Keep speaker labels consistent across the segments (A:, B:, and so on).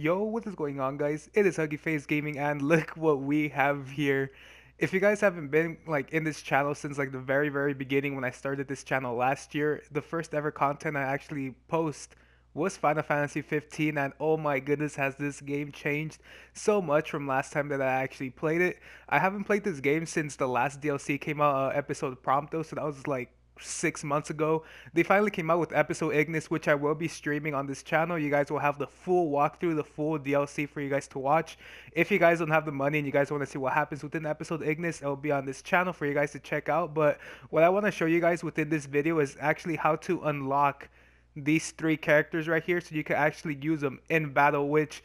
A: Yo, what is going on, guys? It is Huggy Face Gaming, and look what we have here. If you guys haven't been in this channel since the very beginning when I started this channel last year, the first ever content I actually post was Final Fantasy 15, and oh my goodness, has this game changed so much from last time that I actually played it. I haven't played this game since the last DLC came out, episode Prompto, so that was like 6 months ago. They finally came out with episode Ignis, which I will be streaming on this channel. You guys will have the full walkthrough, the full DLC for you guys to watch. If you guys don't have the money and you guys want to see what happens within episode Ignis, it'll be on this channel for you guys to check out. But what I want to show you guys within this video is actually how to unlock these three characters right here so you can actually use them in battle, which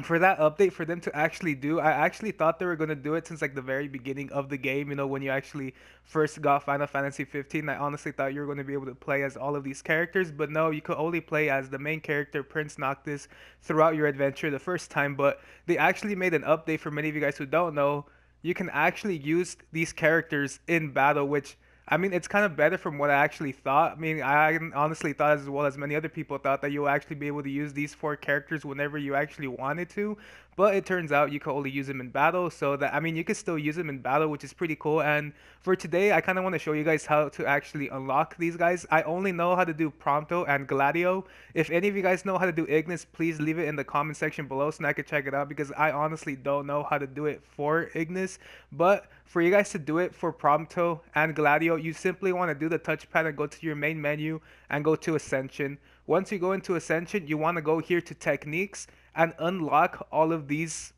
A: for that update for them to actually do, I actually thought they were going to do it since the very beginning of the game, when you actually first got Final Fantasy 15. I honestly thought you were going to be able to play as all of these characters, but no, you could only play as the main character, Prince Noctis, throughout your adventure the first time. But they actually made an update. For many of you guys who don't know, you can actually use these characters in battle, which, I mean, it's kind of better from what I actually thought. I mean, I honestly thought, as well as many other people thought, that you'll actually be able to use these four characters whenever you actually wanted to. But it turns out you can only use them in battle. So that, I mean, you can still use them in battle, which is pretty cool. And for today, I kind of want to show you guys how to actually unlock these guys. I only know how to do Prompto and Gladio. If any of you guys know how to do Ignis, please leave it in the comment section below so I can check it out, because I honestly don't know how to do it for Ignis. But for you guys to do it for Prompto and Gladio, you simply want to do the touchpad and go to your main menu and go to Ascension. Once you go into Ascension, you want to go here to Techniques and unlock all of these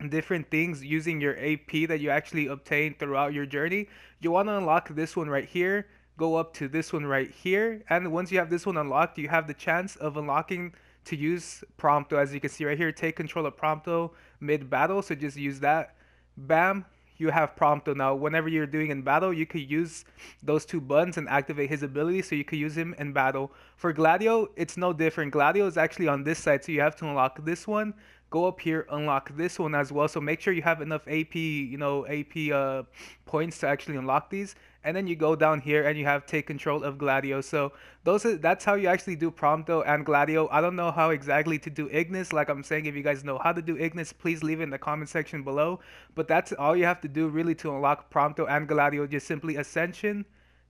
A: different things using your AP that you actually obtain throughout your journey. You want to unlock this one right here, go up to this one right here, and once you have this one unlocked, you have the chance of unlocking to use Prompto. As you can see right here, take control of Prompto mid battle, so just use that. Bam, you have Prompto. Now whenever you're doing in battle, you could use those two buttons and activate his ability, so you could use him in battle. For Gladio, it's no different. Gladio is actually on this side, so you have to unlock this one, go up here, unlock this one as well. So make sure you have enough AP, AP points to actually unlock these. And then you go down here and you have take control of Gladio. So that's how you actually do Prompto and Gladio. I don't know how exactly to do Ignis. Like I'm saying, if you guys know how to do Ignis, please leave it in the comment section below. But that's all you have to do really to unlock Prompto and Gladio. Just simply Ascension,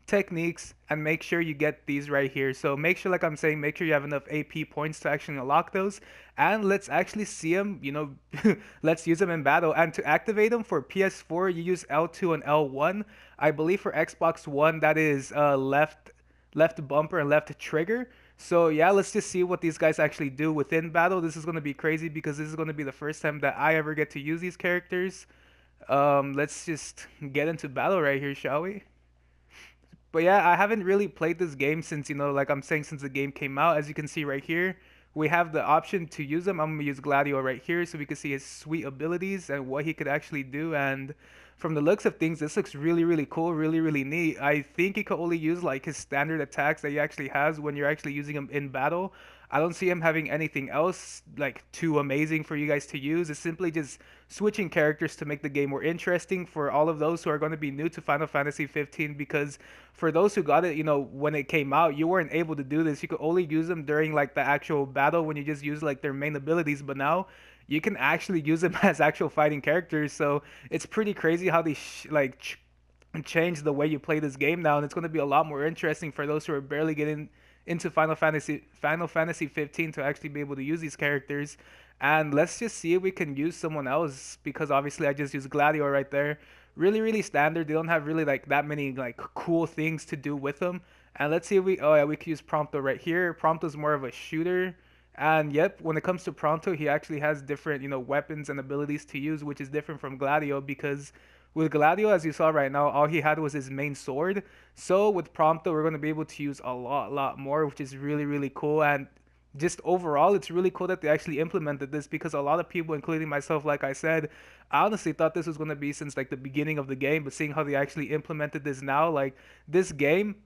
A: Techniques, and make sure you get these right here. So make sure, like I'm saying, make sure you have enough AP points to actually unlock those. And let's actually see them, let's use them in battle. And to activate them for PS4, you use L2 and L1. I believe for Xbox One, that is left bumper and left trigger. So yeah, let's just see what these guys actually do within battle. This is going to be crazy because this is going to be the first time that I ever get to use these characters. Let's just get into battle right here, shall we? But yeah, I haven't really played this game since, like I'm saying, since the game came out. As you can see right here, we have the option to use them. I'm going to use Gladio right here so we can see his sweet abilities and what he could actually do. And from the looks of things, this looks really cool, really neat. I think he could only use like his standard attacks that he actually has when you're actually using him in battle. I don't see him having anything else like too amazing for you guys to use. It's simply just switching characters to make the game more interesting for all of those who are going to be new to Final Fantasy 15, because for those who got it, when it came out, you weren't able to do this. You could only use them during like the actual battle when you just use like their main abilities, but now you can actually use them as actual fighting characters. So it's pretty crazy how they change the way you play this game now, and it's going to be a lot more interesting for those who are barely getting into Final Fantasy 15 to actually be able to use these characters. And let's just see if we can use someone else, because obviously I just used Gladio right there. Really standard. They don't have really like that many like cool things to do with them. And let's see if we, oh yeah, we could use Prompto right here. Prompto's more of a shooter. And yep, when it comes to Prompto, he actually has different, weapons and abilities to use, which is different from Gladio, because with Gladio, as you saw right now, all he had was his main sword. So with Prompto, we're going to be able to use a lot more, which is really cool. And just overall, it's really cool that they actually implemented this, because a lot of people, including myself, like I said, I honestly thought this was going to be since like the beginning of the game. But seeing how they actually implemented this now, like this game,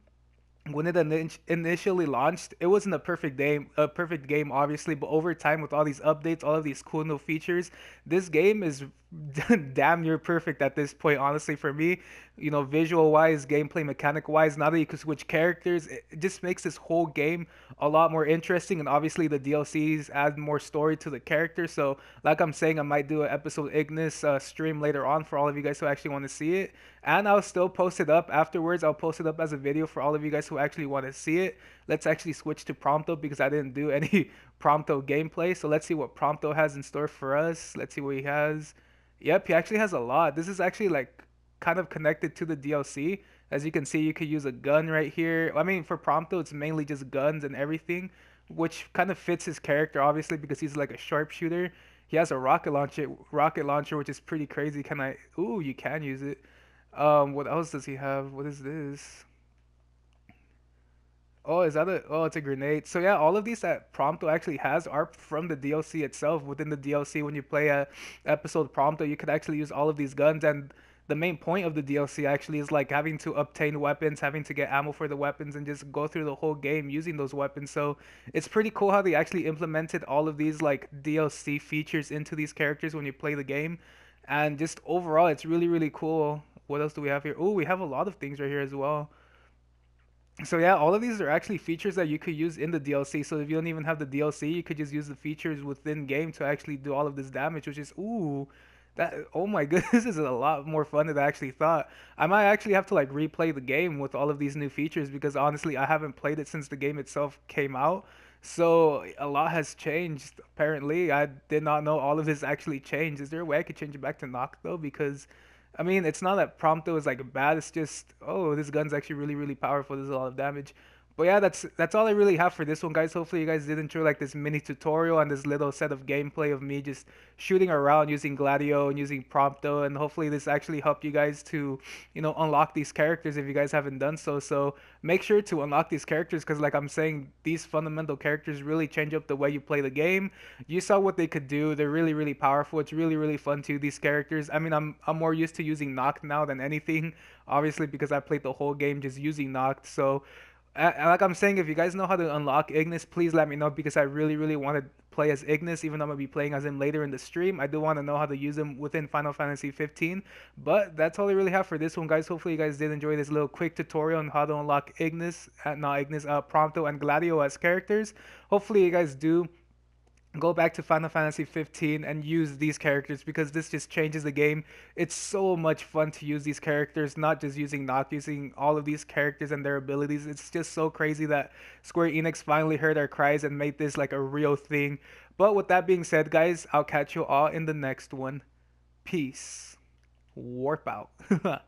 A: when it initially launched, it wasn't a perfect game, obviously. But over time, with all these updates, all of these cool new features, this game is damn near perfect at this point, honestly, for me. Visual wise, gameplay mechanic wise, now that you can switch characters, it just makes this whole game a lot more interesting. And obviously, the DLCs add more story to the character. So, like I'm saying, I might do an episode Ignis stream later on for all of you guys who actually want to see it. And I'll still post it up afterwards. I'll post it up as a video for all of you guys who actually want to see it. Let's actually switch to Prompto because I didn't do any Prompto gameplay. So, let's see what Prompto has in store for us. Let's see what he has. Yep, he actually has a lot. This is actually like kind of connected to the DLC. As you can see, you could use a gun right here. I mean, for Prompto, it's mainly just guns and everything, which kind of fits his character, obviously, because he's like a sharpshooter. He has a rocket launcher, which is pretty crazy. Can I? Ooh, you can use it. What else does he have? What is this? Oh, is that a? Oh, it's a grenade. So yeah, all of these that Prompto actually has are from the DLC itself. Within the DLC, when you play a episode Prompto, you could actually use all of these guns. And the main point of the DLC actually is like having to obtain weapons, having to get ammo for the weapons, and just go through the whole game using those weapons. So it's pretty cool how they actually implemented all of these like DLC features into these characters when you play the game. And just overall, it's really really cool. What else do we have here? Oh, we have a lot of things right here as well. So yeah, all of these are actually features that you could use in the DLC. So if you don't even have the DLC, you could just use the features within game to actually do all of this damage, which is ooh, that oh my goodness, this is a lot more fun than I actually thought. I might actually have to like replay the game with all of these new features because honestly, I haven't played it since the game itself came out. So a lot has changed. Apparently, I did not know all of this actually changed. Is there a way I could change it back to knock though? Because I mean, it's not that Prompto is like bad. It's just, oh, this gun's actually really, really powerful. There's a lot of damage. But yeah, that's all I really have for this one, guys. Hopefully, you guys did enjoy like this mini tutorial and this little set of gameplay of me just shooting around using Gladio and using Prompto, and hopefully this actually helped you guys to, unlock these characters if you guys haven't done so. So make sure to unlock these characters because, like I'm saying, these fundamental characters really change up the way you play the game. You saw what they could do. They're really, really powerful. It's really, really fun too. These characters. I mean, I'm more used to using Noct now than anything, obviously because I played the whole game just using Noct. So like I'm saying, if you guys know how to unlock Ignis, please let me know because I really, really want to play as Ignis, even though I'm gonna be playing as him later in the stream. I do want to know how to use him within Final Fantasy 15. But that's all I really have for this one, guys. Hopefully, you guys did enjoy this little quick tutorial on how to unlock Ignis, not Ignis, Prompto and Gladio as characters. Hopefully, you guys do go back to Final Fantasy 15 and use these characters because this just changes the game. It's so much fun to use these characters, not just using Noct, using all of these characters and their abilities. It's just so crazy that Square Enix finally heard our cries and made this like a real thing. But with that being said, guys, I'll catch you all in the next one. Peace. Warp out.